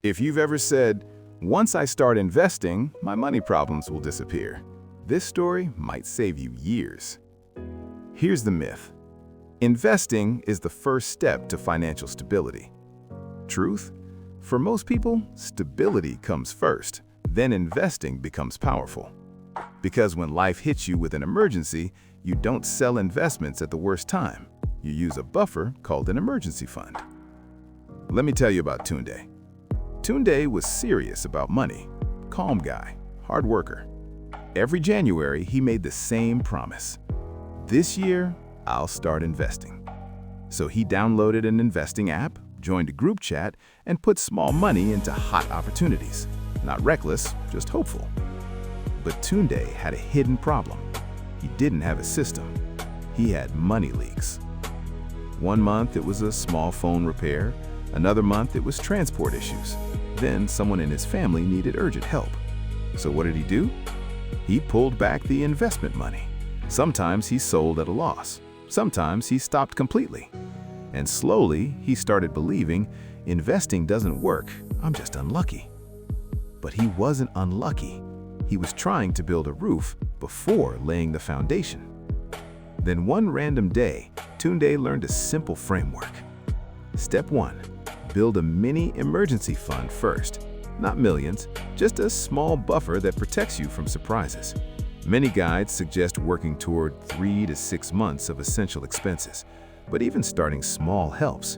If you've ever said, "Once I start investing, my money problems will disappear," this story might save you years. Here's the myth. Investing is the first step to financial stability. Truth? For most people, stability comes first, then investing becomes powerful. Because when life hits you with an emergency, you don't sell investments at the worst time. You use a buffer called an emergency fund. Let me tell you about Tunde. Tunde was serious about money. Calm guy, hard worker. Every January, he made the same promise. This year, I'll start investing. So he downloaded an investing app, joined a group chat, and put small money into hot opportunities. Not reckless, just hopeful. But Tunde had a hidden problem. He didn't have a system. He had money leaks. One month, it was a small phone repair. Another month, it was transport issues. Then someone in his family needed urgent help. So what did he do? He pulled back the investment money. Sometimes he sold at a loss. Sometimes he stopped completely. And slowly, he started believing, investing doesn't work, I'm just unlucky. But he wasn't unlucky. He was trying to build a roof before laying the foundation. Then one random day, Tunde learned a simple framework. Step 1. Build a mini emergency fund first. Not millions, just a small buffer that protects you from surprises. Many guides suggest working toward 3 to 6 months of essential expenses, but even starting small helps.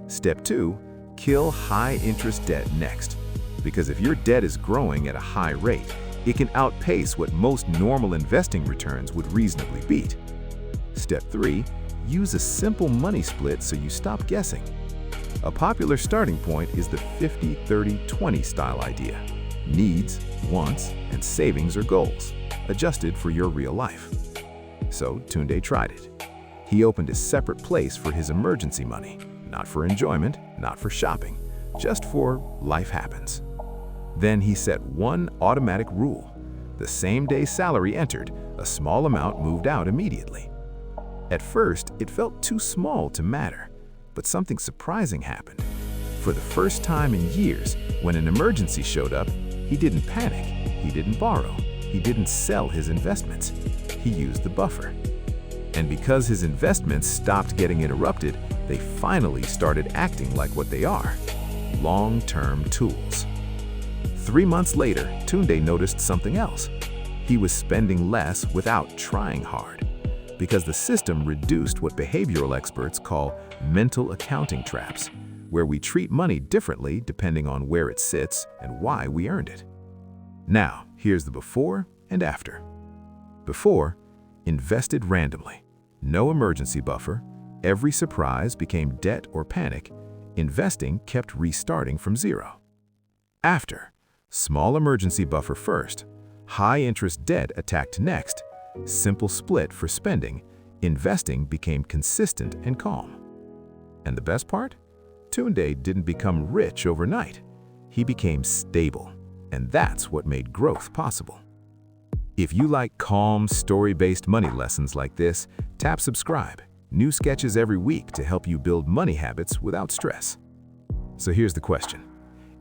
Step 2. Kill high-interest debt next. Because if your debt is growing at a high rate, it can outpace what most normal investing returns would reasonably beat. Step 3. Use a simple money split so you stop guessing. A popular starting point is the 50-30-20 style idea. Needs, wants, and savings are goals, adjusted for your real life. So Tunde tried it. He opened a separate place for his emergency money, not for enjoyment, not for shopping, just for life happens. Then he set one automatic rule. The same day salary entered, a small amount moved out immediately. At first, it felt too small to matter, but something surprising happened. For the first time in years, when an emergency showed up, he didn't panic, he didn't borrow, he didn't sell his investments. He used the buffer. And because his investments stopped getting interrupted, they finally started acting like what they are: long-term tools. 3 months later, Tunde noticed something else. He was spending less without trying hard, because the system reduced what behavioral experts call mental accounting traps, where we treat money differently depending on where it sits and why we earned it. Now, here's the before and after. Before, invested randomly. No emergency buffer. Every surprise became debt or panic. Investing kept restarting from zero. After, small emergency buffer first. High-interest debt attacked next. Simple split for spending. Investing became consistent and calm. And the best part? Tunde didn't become rich overnight. He became stable. And that's what made growth possible. If you like calm, story-based money lessons like this, tap subscribe. New sketches every week to help you build money habits without stress. So here's the question.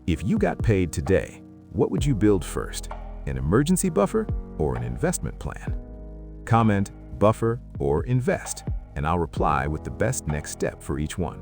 If you got paid today, what would you build first? An emergency buffer or an investment plan? Comment, buffer, or invest, and I'll reply with the best next step for each one.